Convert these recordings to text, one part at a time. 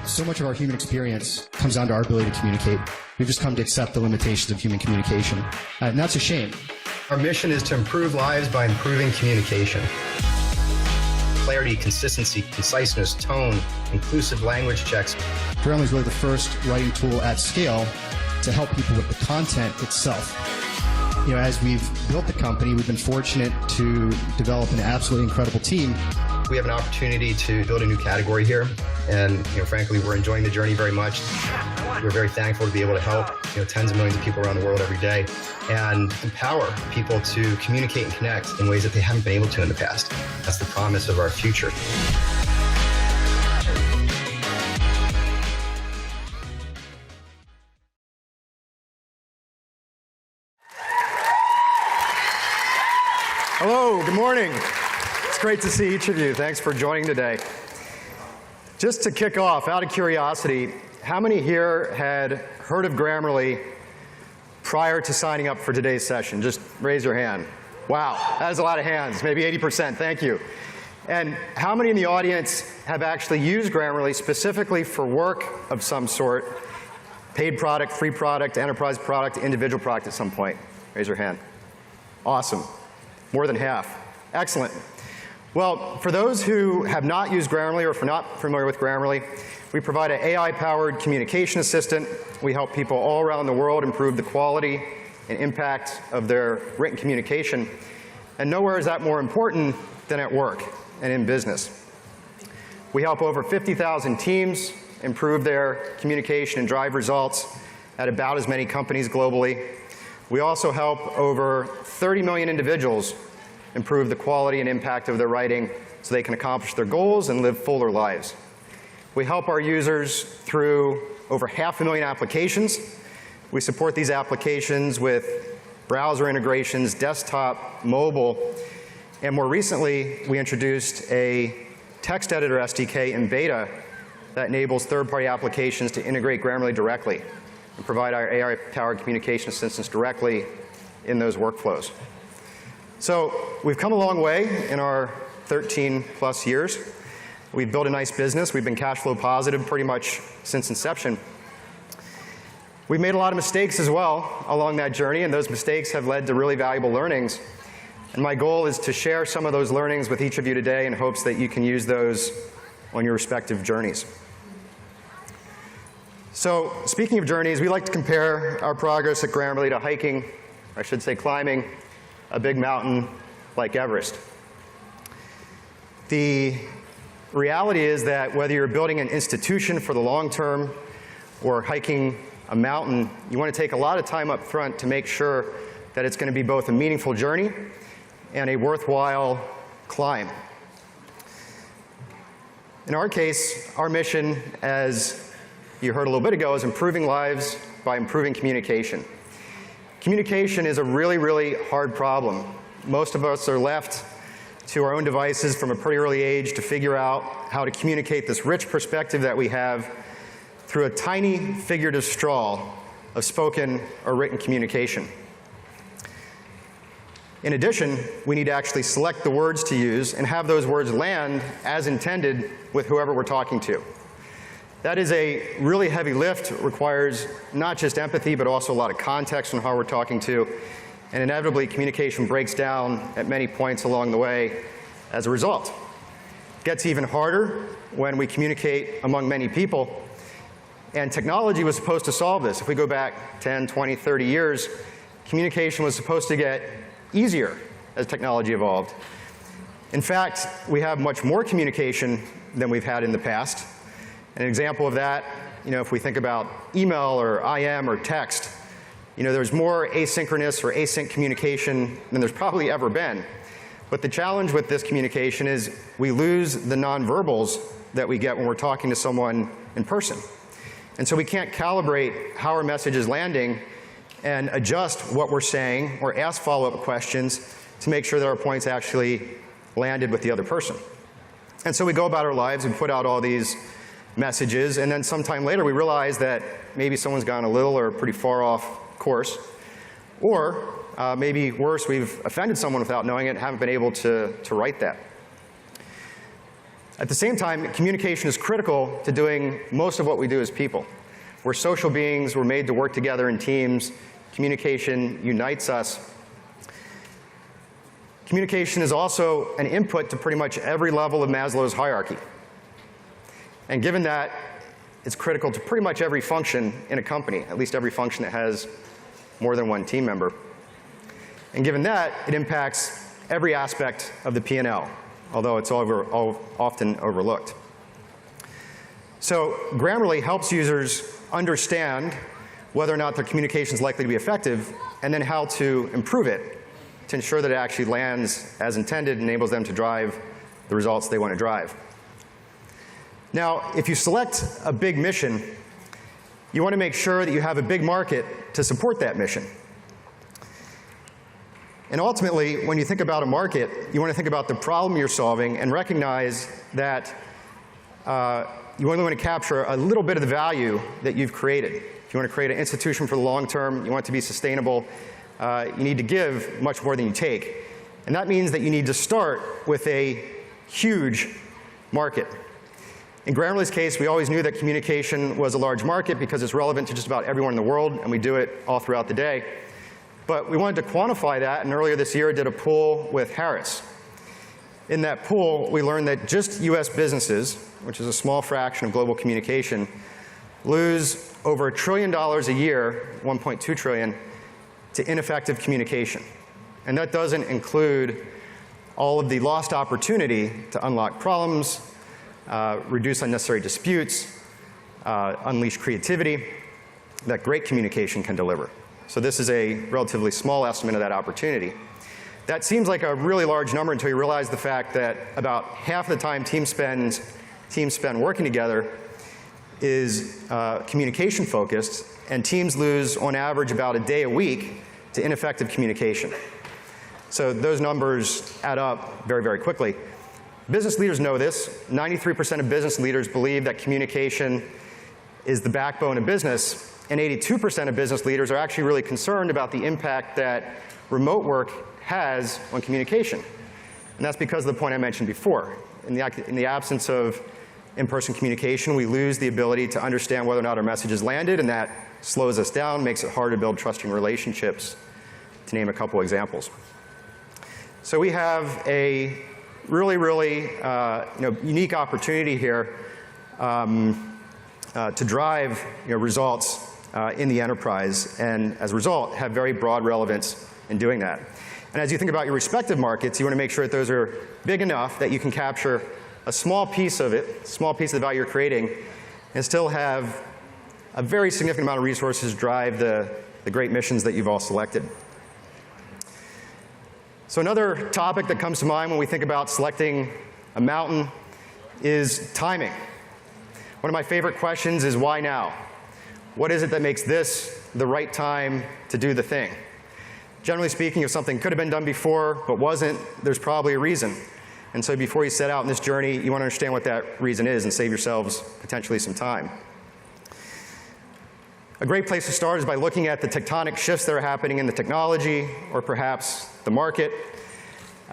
So much of our human experience comes down to our ability to communicate. We've just come to accept the limitations of human communication. And that's a shame. Our mission is to improve lives by improving communication. Clarity, consistency, conciseness, tone, inclusive language checks. Grammarly is really the first writing tool at scale to help people with the content itself. You know, as we've built the company, we've been fortunate to develop an absolutely incredible team. We have an opportunity to build a new category here, and frankly, we're enjoying the journey very much. We're very thankful to be able to help tens of millions of people around the world every day and empower people to communicate and connect in ways that they haven't been able to in the past. That's the promise of our future. Hello, good morning. It's great to see each of you. Thanks for joining today. Just to kick off, out of curiosity, how many here had heard of Grammarly prior to signing up for today's session? Just raise your hand. Wow, that is a lot of hands, maybe 80%, thank you. And how many in the audience have actually used Grammarly specifically for work of some sort? Paid product, free product, enterprise product, individual product at some point? Raise your hand. Awesome. More than half. Excellent. Well, for those who have not used Grammarly or if you're not familiar with Grammarly, we provide an AI-powered communication assistant. We help people all around the world improve the quality and impact of their written communication. And nowhere is that more important than at work and in business. We help over 50,000 teams improve their communication and drive results at about as many companies globally. We also help over 30 million individuals improve the quality and impact of their writing so they can accomplish their goals and live fuller lives. We help our users through over 500,000 applications. We support these applications with browser integrations, desktop, mobile, and more recently, we introduced a text editor SDK in beta that enables third-party applications to integrate Grammarly directly and provide our AI-powered communication assistance directly in those workflows. So we've come a long way in our 13+ years. We've built a nice business. We've been cash flow positive pretty much since inception. We've made a lot of mistakes as well along that journey, and those mistakes have led to really valuable learnings. And my goal is to share some of those learnings with each of you today in hopes that you can use those on your respective journeys. So speaking of journeys, we like to compare our progress at Grammarly to hiking, or I should say climbing, a big mountain like Everest. The reality is that whether you're building an institution for the long term or hiking a mountain, you want to take a lot of time up front to make sure that it's going to be both a meaningful journey and a worthwhile climb. In our case, our mission, as you heard a little bit ago, is improving lives by improving communication. Communication is a really, really hard problem. Most of us are left to our own devices from a pretty early age to figure out how to communicate this rich perspective that we have through a tiny figurative straw of spoken or written communication. In addition, we need to actually select the words to use and have those words land as intended with whoever we're talking to. That is a really heavy lift. It requires not just empathy, but also a lot of context on how we're talking to. And inevitably, communication breaks down at many points along the way as a result. It gets even harder when we communicate among many people. And technology was supposed to solve this. If we go back 10, 20, 30 years, communication was supposed to get easier as technology evolved. In fact, we have much more communication than we've had in the past. An example of that, if we think about email or IM or text, there's more asynchronous or async communication than there's probably ever been. But the challenge with this communication is we lose the nonverbals that we get when we're talking to someone in person. And so we can't calibrate how our message is landing and adjust what we're saying or ask follow-up questions to make sure that our points actually landed with the other person. And so we go about our lives and put out all these messages, and then sometime later we realize that maybe someone's gone a little or pretty far off course, or maybe worse, we've offended someone without knowing it and haven't been able to right that. At the same time, communication is critical to doing most of what we do as people. We're social beings, we're made to work together in teams. Communication unites us. Communication is also an input to pretty much every level of Maslow's hierarchy. And given that, it's critical to pretty much every function in a company, at least every function that has more than one team member. And given that, it impacts every aspect of the P&L, although it's often overlooked. So Grammarly helps users understand whether or not their communication is likely to be effective, and then how to improve it to ensure that it actually lands as intended and enables them to drive the results they want to drive. Now, if you select a big mission, you want to make sure that you have a big market to support that mission. And ultimately, when you think about a market, you want to think about the problem you're solving and recognize that you only want to capture a little bit of the value that you've created. If you want to create an institution for the long term, you want it to be sustainable, you need to give much more than you take. And that means that you need to start with a huge market. In Grammarly's case, we always knew that communication was a large market because it's relevant to just about everyone in the world, and we do it all throughout the day. But we wanted to quantify that, and earlier this year did a poll with Harris. In that poll, we learned that just US businesses, which is a small fraction of global communication, lose over $1 trillion a year, 1.2 trillion, to ineffective communication. And that doesn't include all of the lost opportunity to unlock problems, reduce unnecessary disputes, unleash creativity that great communication can deliver. So this is a relatively small estimate of that opportunity. That seems like a really large number until you realize the fact that about half the time teams spend working together is communication focused, and teams lose on average about a day a week to ineffective communication. So those numbers add up very, very quickly. Business leaders know this. 93% of business leaders believe that communication is the backbone of business, and 82% of business leaders are actually really concerned about the impact that remote work has on communication. And that's because of the point I mentioned before. In the absence of in-person communication, we lose the ability to understand whether or not our message has landed, and that slows us down, makes it hard to build trusting relationships, to name a couple examples. So we have a really, really unique opportunity here to drive results in the enterprise, and as a result, have very broad relevance in doing that. And as you think about your respective markets, you want to make sure that those are big enough that you can capture a small piece of it, small piece of the value you're creating, and still have a very significant amount of resources drive the great missions that you've all selected. So another topic that comes to mind when we think about selecting a mountain is timing. One of my favorite questions is why now? What is it that makes this the right time to do the thing? Generally speaking, if something could have been done before but wasn't, there's probably a reason. And so before you set out on this journey, you want to understand what that reason is and save yourselves potentially some time. A great place to start is by looking at the tectonic shifts that are happening in the technology, or perhaps the market.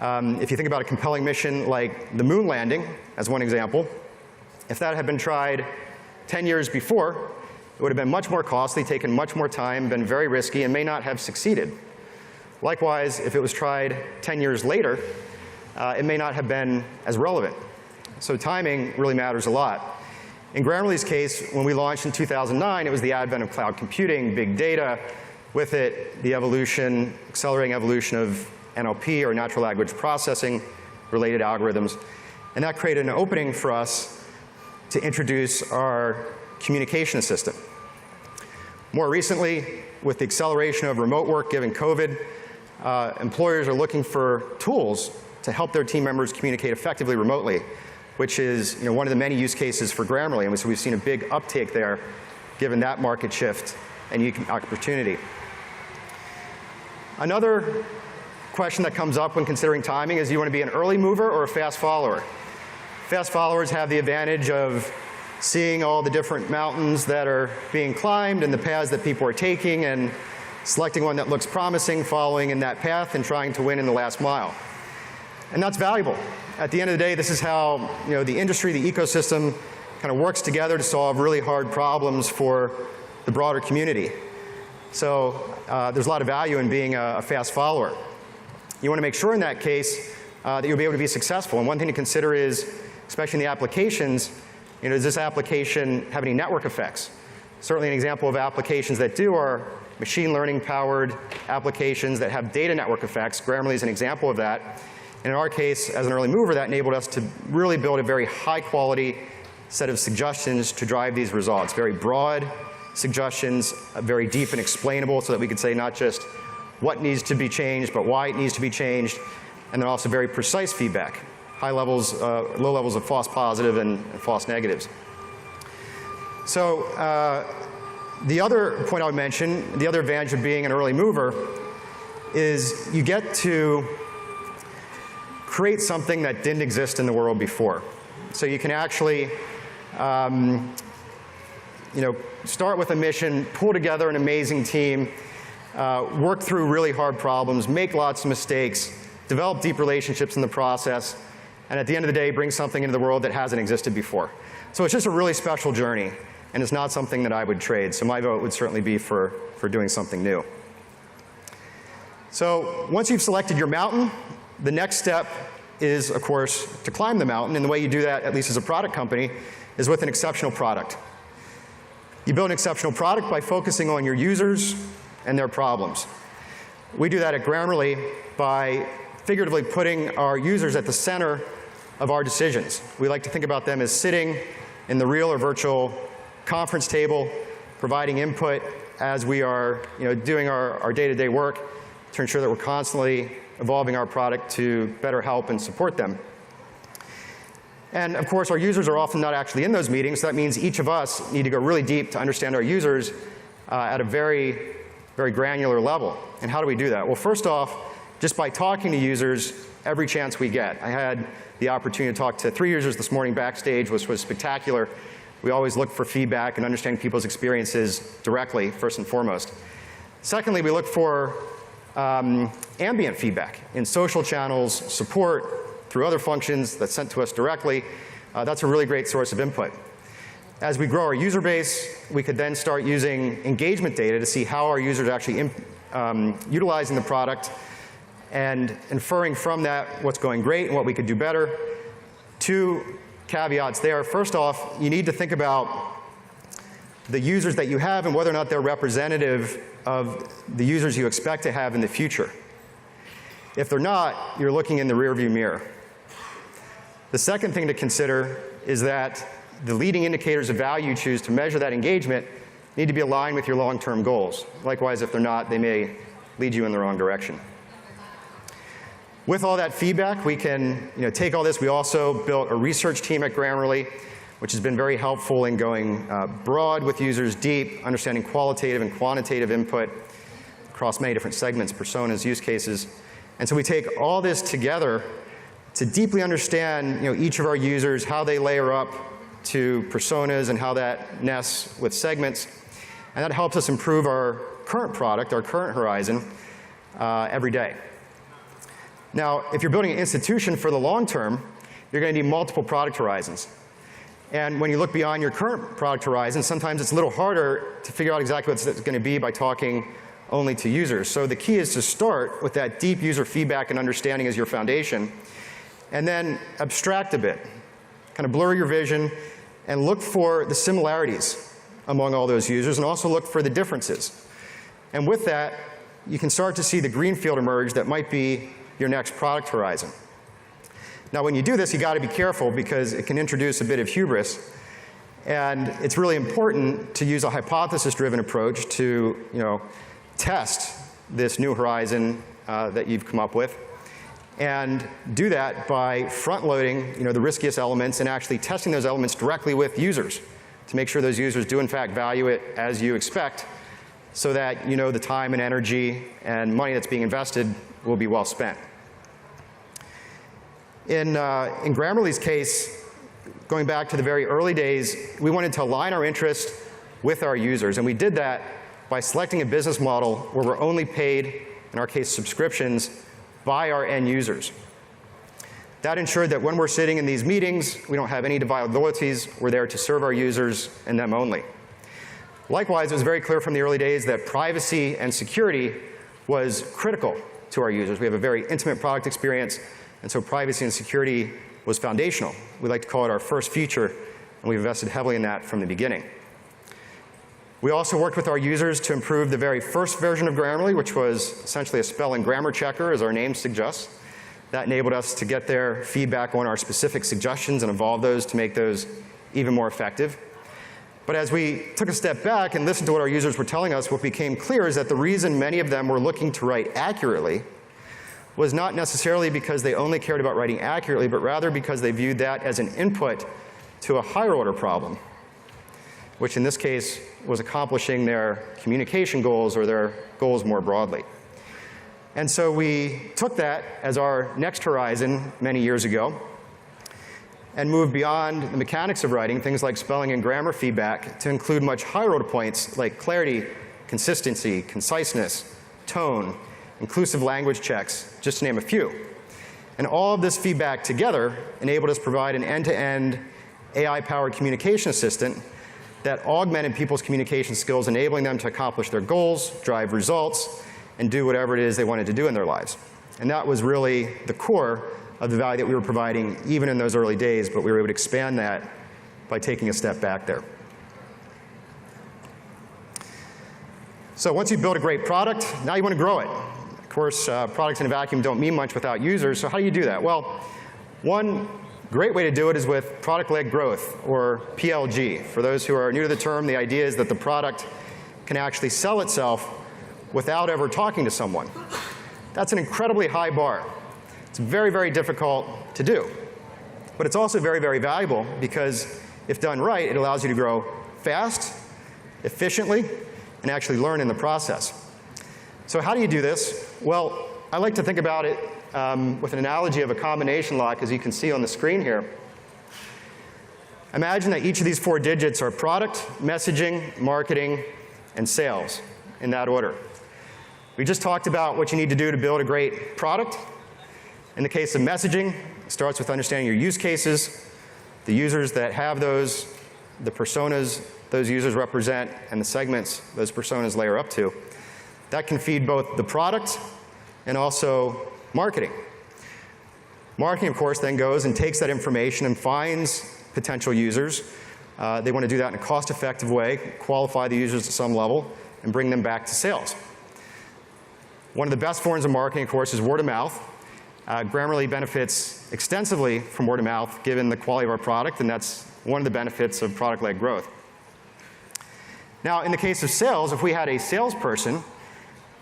If you think about a compelling mission like the moon landing, as one example, if that had been tried 10 years before, it would have been much more costly, taken much more time, been very risky, and may not have succeeded. Likewise, if it was tried 10 years later, it may not have been as relevant. So timing really matters a lot. In Grammarly's case, when we launched in 2009, it was the advent of cloud computing, big data, with it the evolution, accelerating evolution of NLP, or natural language processing related algorithms. And that created an opening for us to introduce our communication assistant. More recently, with the acceleration of remote work given COVID, employers are looking for tools to help their team members communicate effectively remotely, which is one of the many use cases for Grammarly. And so we've seen a big uptake there, given that market shift and unique opportunity. Another question that comes up when considering timing is, do you want to be an early mover or a fast follower? Fast followers have the advantage of seeing all the different mountains that are being climbed and the paths that people are taking, and selecting one that looks promising, following in that path, and trying to win in the last mile. And that's valuable. At the end of the day, this is how the industry, the ecosystem kind of works together to solve really hard problems for the broader community. So there's a lot of value in being a fast follower. You want to make sure in that case that you'll be able to be successful. And one thing to consider is, especially in the applications, does this application have any network effects? Certainly an example of applications that do are machine learning powered applications that have data network effects. Grammarly is an example of that. And in our case, as an early mover, that enabled us to really build a very high quality set of suggestions to drive these results. Very broad suggestions, very deep and explainable, so that we could say not just what needs to be changed, but why it needs to be changed. And then also very precise feedback. High levels, low levels of false positive and false negatives. So the other point I would mention, the other advantage of being an early mover, is you get to create something that didn't exist in the world before. So you can actually start with a mission, pull together an amazing team, work through really hard problems, make lots of mistakes, develop deep relationships in the process, and at the end of the day, bring something into the world that hasn't existed before. So it's just a really special journey, and it's not something that I would trade. So my vote would certainly be for doing something new. So once you've selected your mountain, the next step is, of course, to climb the mountain. And the way you do that, at least as a product company, is with an exceptional product. You build an exceptional product by focusing on your users and their problems. We do that at Grammarly by figuratively putting our users at the center of our decisions. We like to think about them as sitting in the real or virtual conference table, providing input as we are doing our day-to-day work to ensure that we're constantly evolving our product to better help and support them. And of course, our users are often not actually in those meetings, so that means each of us need to go really deep to understand our users at a very, very granular level. And how do we do that? Well, first off, just by talking to users every chance we get. I had the opportunity to talk to 3 users this morning backstage, which was spectacular. We always look for feedback and understand people's experiences directly, first and foremost. Secondly, we look for ambient feedback in social channels, support, through other functions that's sent to us directly. That's a really great source of input. As we grow our user base, we could then start using engagement data to see how our users are actually utilizing the product and inferring from that what's going great and what we could do better. 2 caveats there. First off, you need to think about the users that you have and whether or not they're representative of the users you expect to have in the future. If they're not, you're looking in the rearview mirror. The second thing to consider is that the leading indicators of value you choose to measure that engagement need to be aligned with your long-term goals. Likewise, if they're not, they may lead you in the wrong direction. With all that feedback, we can take all this. We also built a research team at Grammarly, which has been very helpful in going broad with users, deep, understanding qualitative and quantitative input across many different segments, personas, use cases. And so we take all this together to deeply understand each of our users, how they layer up to personas and how that nests with segments. And that helps us improve our current product, our current horizon, every day. Now, if you're building an institution for the long term, you're going to need multiple product horizons. And when you look beyond your current product horizon, sometimes it's a little harder to figure out exactly what it's going to be by talking only to users. So the key is to start with that deep user feedback and understanding as your foundation, and then abstract a bit, kind of blur your vision, and look for the similarities among all those users, and also look for the differences. And with that, you can start to see the greenfield emerge that might be your next product horizon. Now, when you do this, you got to be careful because it can introduce a bit of hubris. And it's really important to use a hypothesis-driven approach to test this new horizon that you've come up with. And do that by front-loading the riskiest elements and actually testing those elements directly with users to make sure those users do in fact value it as you expect, so that the time and energy and money that's being invested will be well spent. In Grammarly's case, going back to the very early days, we wanted to align our interest with our users. And we did that by selecting a business model where we're only paid, in our case, subscriptions, by our end users. That ensured that when we're sitting in these meetings, we don't have any divided loyalties. We're there to serve our users and them only. Likewise, it was very clear from the early days that privacy and security was critical to our users. We have a very intimate product experience, and so privacy and security was foundational. We like to call it our first feature, and we've invested heavily in that from the beginning. We also worked with our users to improve the very first version of Grammarly, which was essentially a spelling grammar checker, as our name suggests. That enabled us to get their feedback on our specific suggestions and evolve those to make those even more effective. But as we took a step back and listened to what our users were telling us, what became clear is that the reason many of them were looking to write accurately was not necessarily because they only cared about writing accurately, but rather because they viewed that as an input to a higher order problem, which in this case was accomplishing their communication goals or their goals more broadly. And so we took that as our next horizon many years ago and moved beyond the mechanics of writing, things like spelling and grammar feedback, to include much higher order points like clarity, consistency, conciseness, tone, inclusive language checks, just to name a few. And all of this feedback together enabled us to provide an end-to-end AI-powered communication assistant that augmented people's communication skills, enabling them to accomplish their goals, drive results, and do whatever it is they wanted to do in their lives. And that was really the core of the value that we were providing even in those early days, but we were able to expand that by taking a step back there. So once you build a great product, now you want to grow it. Of course, products in a vacuum don't mean much without users, so how do you do that? Well, one great way to do it is with product-led growth, or PLG. For those who are new to the term, the idea is that the product can actually sell itself without ever talking to someone. That's an incredibly high bar. It's very, very difficult to do. But it's also very, very valuable because if done right, it allows you to grow fast, efficiently, and actually learn in the process. So how do you do this? Well, I like to think about it with an analogy of a combination lock, as you can see on the screen here. Imagine that each of these 4 digits are product, messaging, marketing, and sales, in that order. We just talked about what you need to do to build a great product. In the case of messaging, it starts with understanding your use cases, the users that have those, the personas those users represent, and the segments those personas layer up to. That can feed both the product and also marketing. Marketing, of course, then goes and takes that information and finds potential users. They want to do that in a cost-effective way, qualify the users at some level, and bring them back to sales. One of the best forms of marketing, of course, is word of mouth. Grammarly benefits extensively from word of mouth, given the quality of our product, and that's one of the benefits of product-led growth. Now, in the case of sales, if we had a salesperson,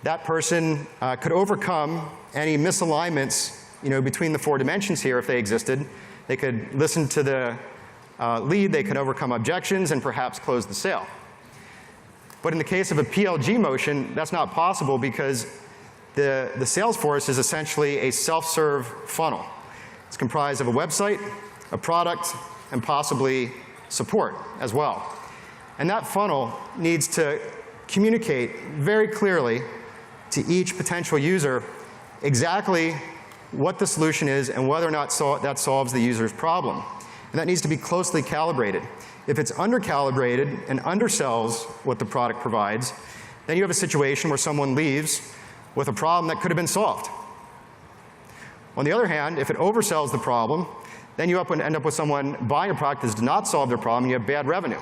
that person could overcome any misalignments, between the 4 dimensions here if they existed. They could listen to the lead, they could overcome objections, and perhaps close the sale. But in the case of a PLG motion, that's not possible because the sales force is essentially a self-serve funnel. It's comprised of a website, a product, and possibly support as well. And that funnel needs to communicate very clearly to each potential user exactly what the solution is and whether or not that solves the user's problem. And that needs to be closely calibrated. If it's undercalibrated and undersells what the product provides, then you have a situation where someone leaves with a problem that could have been solved. On the other hand, if it oversells the problem, then you end up with someone buying a product that does not solve their problem, and you have bad revenue.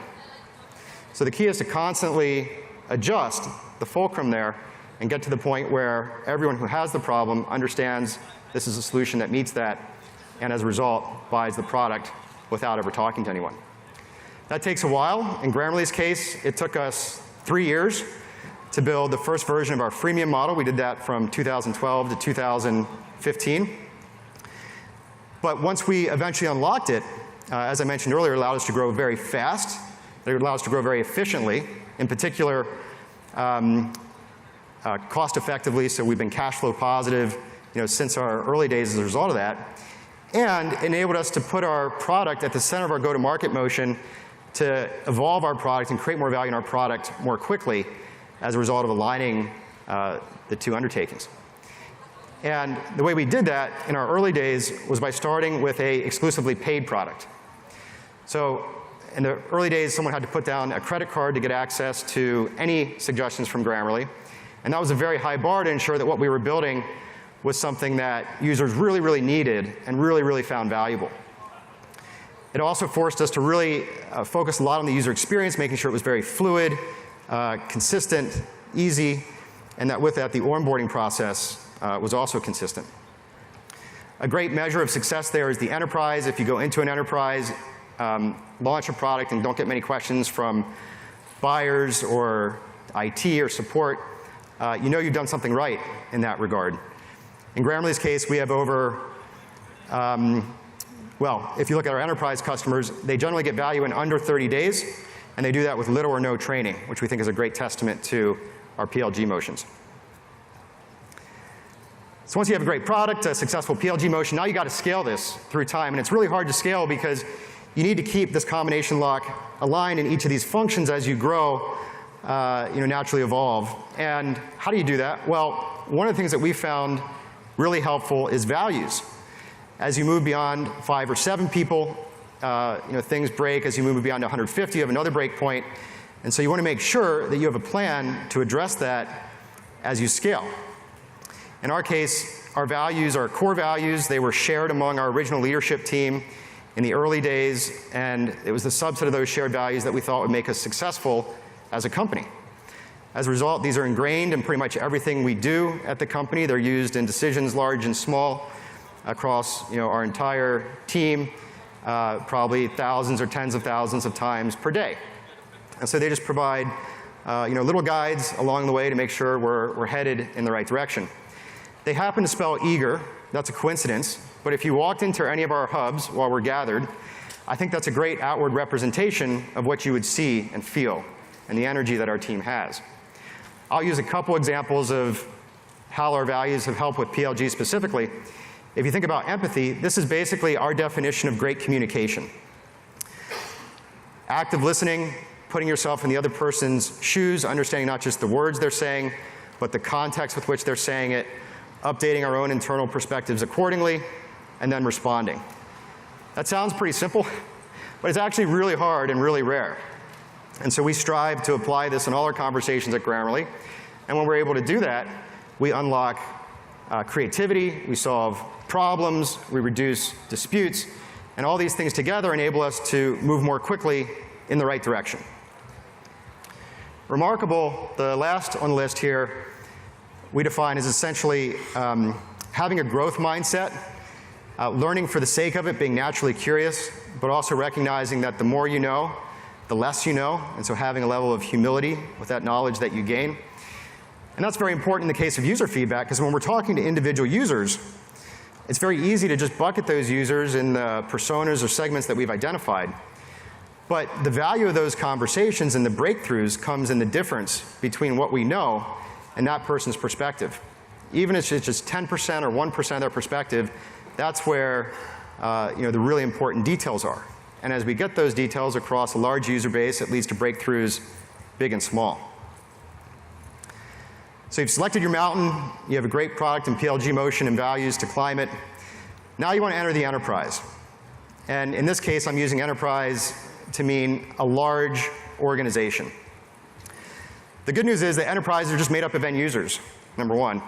So the key is to constantly adjust the fulcrum there and get to the point where everyone who has the problem understands this is a solution that meets that, and as a result, buys the product without ever talking to anyone. That takes a while. In Grammarly's case, it took us 3 years to build the first version of our freemium model. We did that from 2012 to 2015. But once we eventually unlocked it, as I mentioned earlier, it allowed us to grow very fast. It allowed us to grow very efficiently, in particular, cost effectively, so we've been cash flow positive since our early days as a result of that, and enabled us to put our product at the center of our go-to-market motion to evolve our product and create more value in our product more quickly as a result of aligning the 2 undertakings. And the way we did that in our early days was by starting with a exclusively paid product. So in the early days, someone had to put down a credit card to get access to any suggestions from Grammarly. And that was a very high bar to ensure that what we were building was something that users really, really needed and really, really found valuable. It also forced us to really focus a lot on the user experience, making sure it was very fluid, consistent, easy, and that with that, the onboarding process was also consistent. A great measure of success there is the enterprise. If you go into an enterprise, launch a product and don't get many questions from buyers or IT or support, you know you've done something right in that regard. In Grammarly's case, we have over, well, if you look at our enterprise customers, they generally get value in under 30 days, and they do that with little or no training, which we think is a great testament to our PLG motions. So once you have a great product, a successful PLG motion, now you got to scale this through time. And it's really hard to scale because you need to keep this combination lock aligned in each of these functions as you grow, naturally evolve. And how do you do that? Well, one of the things that we found really helpful is values. As you move beyond 5 or 7 people, things break. As you move beyond 150, you have another break point. And so you want to make sure that you have a plan to address that as you scale. In our case, our values are core values. They were shared among our original leadership team in the early days, and it was the subset of those shared values that we thought would make us successful as a company. As a result, these are ingrained in pretty much everything we do at the company. They're used in decisions large and small across our entire team, probably thousands or tens of thousands of times per day. And so they just provide little guides along the way to make sure we're headed in the right direction. They happen to spell eager. That's a coincidence. But if you walked into any of our hubs while we're gathered, I think that's a great outward representation of what you would see and feel and the energy that our team has. I'll use a couple examples of how our values have helped with PLG specifically. If you think about empathy, this is basically our definition of great communication. Active listening, putting yourself in the other person's shoes, understanding not just the words they're saying, but the context with which they're saying it, updating our own internal perspectives accordingly, and then responding. That sounds pretty simple, but it's actually really hard and really rare. And so we strive to apply this in all our conversations at Grammarly. And when we're able to do that, we unlock creativity, we solve problems, we reduce disputes, and all these things together enable us to move more quickly in the right direction. Remarkable, the last on the list here, we define as essentially having a growth mindset, learning for the sake of it, being naturally curious, but also recognizing that the more you know, the less you know, and so having a level of humility with that knowledge that you gain. And that's very important in the case of user feedback, because when we're talking to individual users, it's very easy to just bucket those users in the personas or segments that we've identified. But the value of those conversations and the breakthroughs comes in the difference between what we know and that person's perspective. Even if it's just 10% or 1% of their perspective, that's where the really important details are. And as we get those details across a large user base, it leads to breakthroughs big and small. So you've selected your mountain, you have a great product and PLG motion and values to climb it. Now you want to enter the enterprise. And in this case, I'm using enterprise to mean a large organization. The good news is that enterprises are just made up of end users, number one.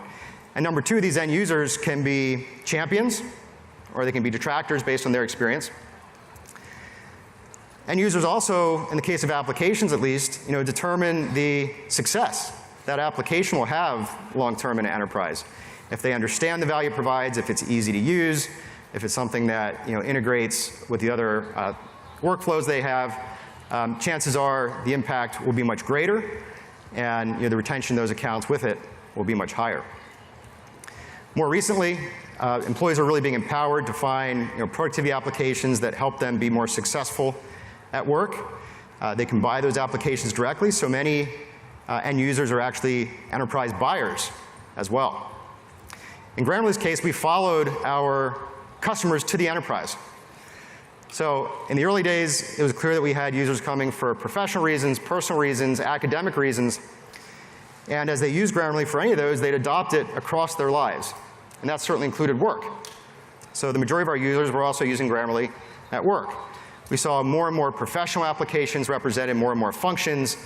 And number two, these end users can be champions, or they can be detractors based on their experience. End users also, in the case of applications at least, determine the success that application will have long-term in an enterprise. If they understand the value it provides, if it's easy to use, if it's something that integrates with the other workflows they have, chances are the impact will be much greater, and the retention of those accounts with it will be much higher. More recently, employees are really being empowered to find productivity applications that help them be more successful at work. They can buy those applications directly, so many end users are actually enterprise buyers as well. In Grammarly's case, we followed our customers to the enterprise. So in the early days, it was clear that we had users coming for professional reasons, personal reasons, academic reasons. And as they used Grammarly for any of those, they'd adopt it across their lives. and that certainly included work. So the majority of our users were also using Grammarly at work. We saw more and more professional applications represented more and more functions,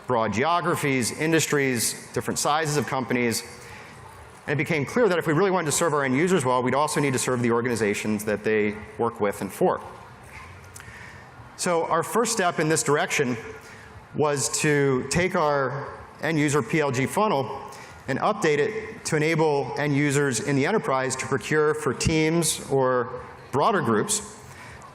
broad geographies, industries, different sizes of companies. And it became clear that if we really wanted to serve our end users well, we'd also need to serve the organizations that they work with and for. So our first step in this direction was to take our end user PLG funnel and update it to enable end users in the enterprise to procure for teams or broader groups.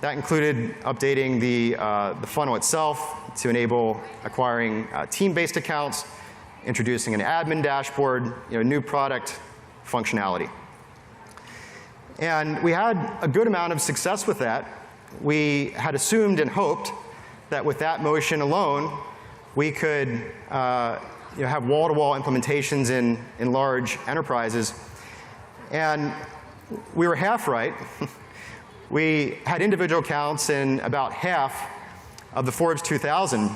That included updating the funnel itself to enable acquiring team-based accounts, introducing an admin dashboard, new product functionality. And we had a good amount of success with that. We had assumed and hoped that with that motion alone, we could have wall-to-wall implementations in large enterprises. And we were half right. We had individual accounts in about half of the Forbes 2000,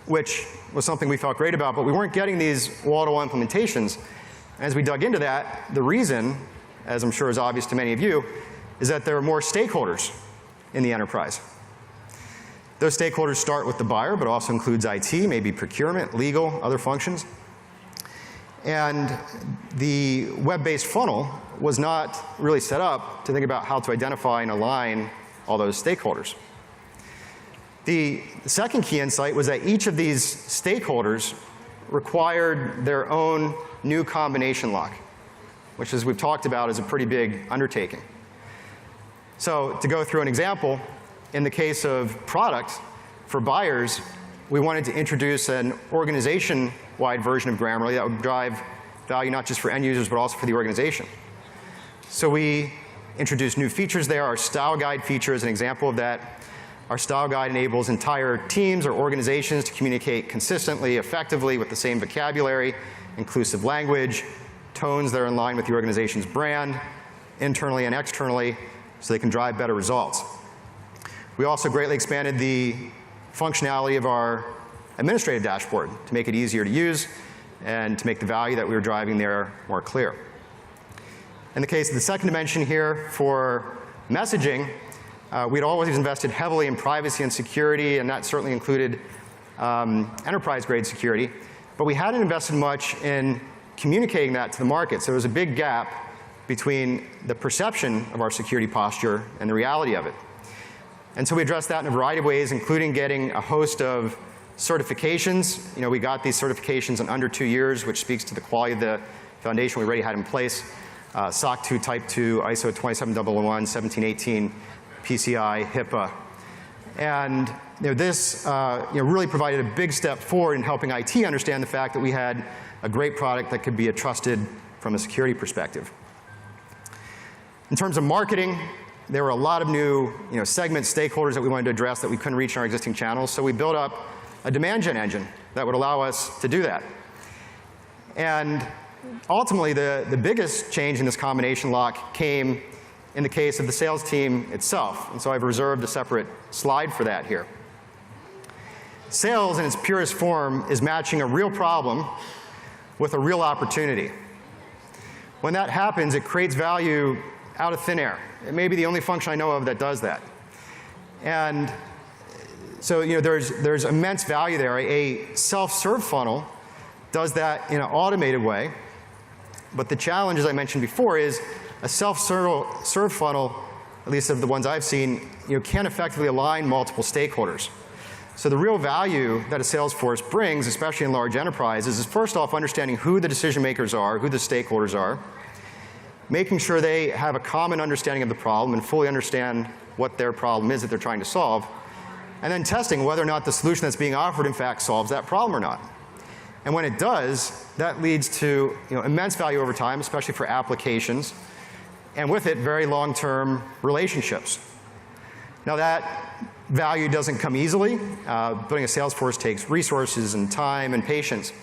which was something we felt great about, but we weren't getting these wall-to-wall implementations. As we dug into that, the reason, as I'm sure is obvious to many of you, is that there are more stakeholders in the enterprise. Those stakeholders start with the buyer, but also includes IT, maybe procurement, legal, other functions. And the web-based funnel was not really set up to think about how to identify and align all those stakeholders. The second key insight was that each of these stakeholders required their own new combination lock, which, as we've talked about, is a pretty big undertaking. So to go through an example, in the case of product, for buyers, we wanted to introduce an organization-wide version of Grammarly that would drive value not just for end users, but also for the organization. So we introduced new features there. Our style guide feature is an example of that. Our style guide enables entire teams or organizations to communicate consistently, effectively with the same vocabulary, inclusive language, tones that are in line with the organization's brand, internally and externally, so they can drive better results. We also greatly expanded the functionality of our administrative dashboard to make it easier to use and to make the value that we were driving there more clear. In the case of the second dimension here for messaging, we'd always invested heavily in privacy and security, and that certainly included enterprise-grade security. But we hadn't invested much in communicating that to the market. So there was a big gap between the perception of our security posture and the reality of it. And so we addressed that in a variety of ways, including getting a host of certifications. We got these certifications in under 2 years, which speaks to the quality of the foundation we already had in place. SOC 2, Type 2, ISO 27001, 1718, PCI, HIPAA. And this really provided a big step forward in helping IT understand the fact that we had a great product that could be trusted from a security perspective. In terms of marketing, there were a lot of new segment stakeholders that we wanted to address that we couldn't reach in our existing channels, so we built up a demand gen engine that would allow us to do that. And ultimately, the biggest change in this combination lock came in the case of the sales team itself. And so I've reserved a separate slide for that here. Sales in its purest form is matching a real problem with a real opportunity. When that happens, it creates value out of thin air. It may be the only function I know of that does that. And so there's immense value there. A self-serve funnel does that in an automated way. But the challenge, as I mentioned before, is a self-serve funnel, at least of the ones I've seen, can't effectively align multiple stakeholders. So the real value that a sales force brings, especially in large enterprises, is first off understanding who the decision makers are, who the stakeholders are, making sure they have a common understanding of the problem and fully understand what their problem is that they're trying to solve, and then testing whether or not the solution that's being offered in fact solves that problem or not. And when it does, that leads to immense value over time, especially for applications, and with it, very long-term relationships. Now that value doesn't come easily. Building a sales force takes resources and time and patience.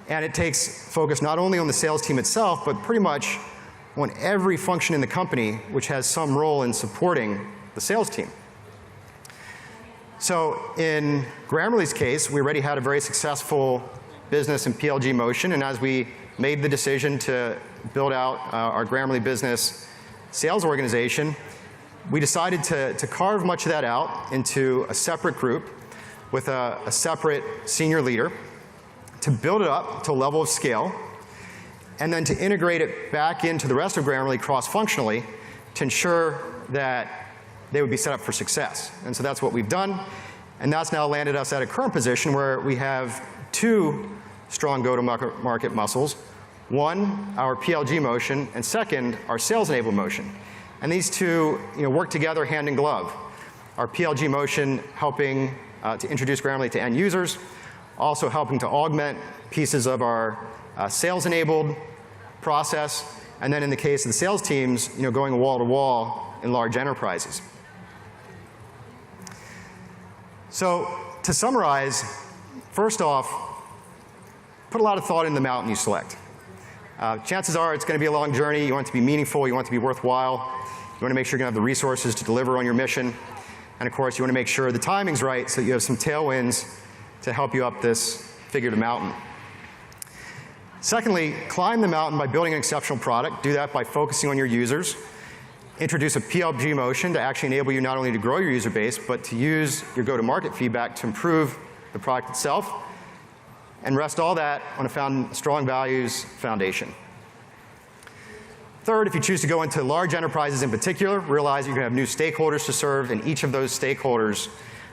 And it takes focus not only on the sales team itself, but pretty much on every function in the company which has some role in supporting the sales team. So in Grammarly's case, we already had a very successful business and PLG motion, and as we made the decision to build out our Grammarly business sales organization, we decided to carve much of that out into a separate group with a separate senior leader, to build it up to a level of scale, and then to integrate it back into the rest of Grammarly cross-functionally to ensure that they would be set up for success. And so that's what we've done, and that's now landed us at a current position where we have two strong go-to-market muscles. One, our PLG motion, and second, our sales enablement motion. And these two work together hand in glove. Our PLG motion helping to introduce Grammarly to end users, also helping to augment pieces of our sales-enabled process, and then in the case of the sales teams, going wall to wall in large enterprises. So to summarize, first off, put a lot of thought in the mountain you select. Chances are it's going to be a long journey. You want it to be meaningful. You want it to be worthwhile. You want to make sure you're going to have the resources to deliver on your mission. And of course, you want to make sure the timing's right so that you have some tailwinds to help you up this figurative mountain. Secondly, climb the mountain by building an exceptional product. Do that by focusing on your users. Introduce a PLG motion to actually enable you not only to grow your user base, but to use your go-to-market feedback to improve the product itself. And rest all that on a strong values foundation. Third, if you choose to go into large enterprises in particular, realize you're going to have new stakeholders to serve, and each of those stakeholders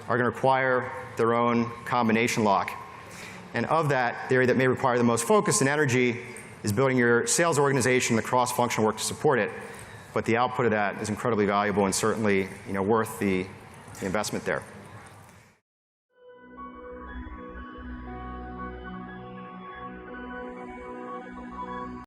are going to require their own combination lock. And of that, the area that may require the most focus and energy is building your sales organization, the cross-functional work to support it. But the output of that is incredibly valuable and certainly worth the investment there.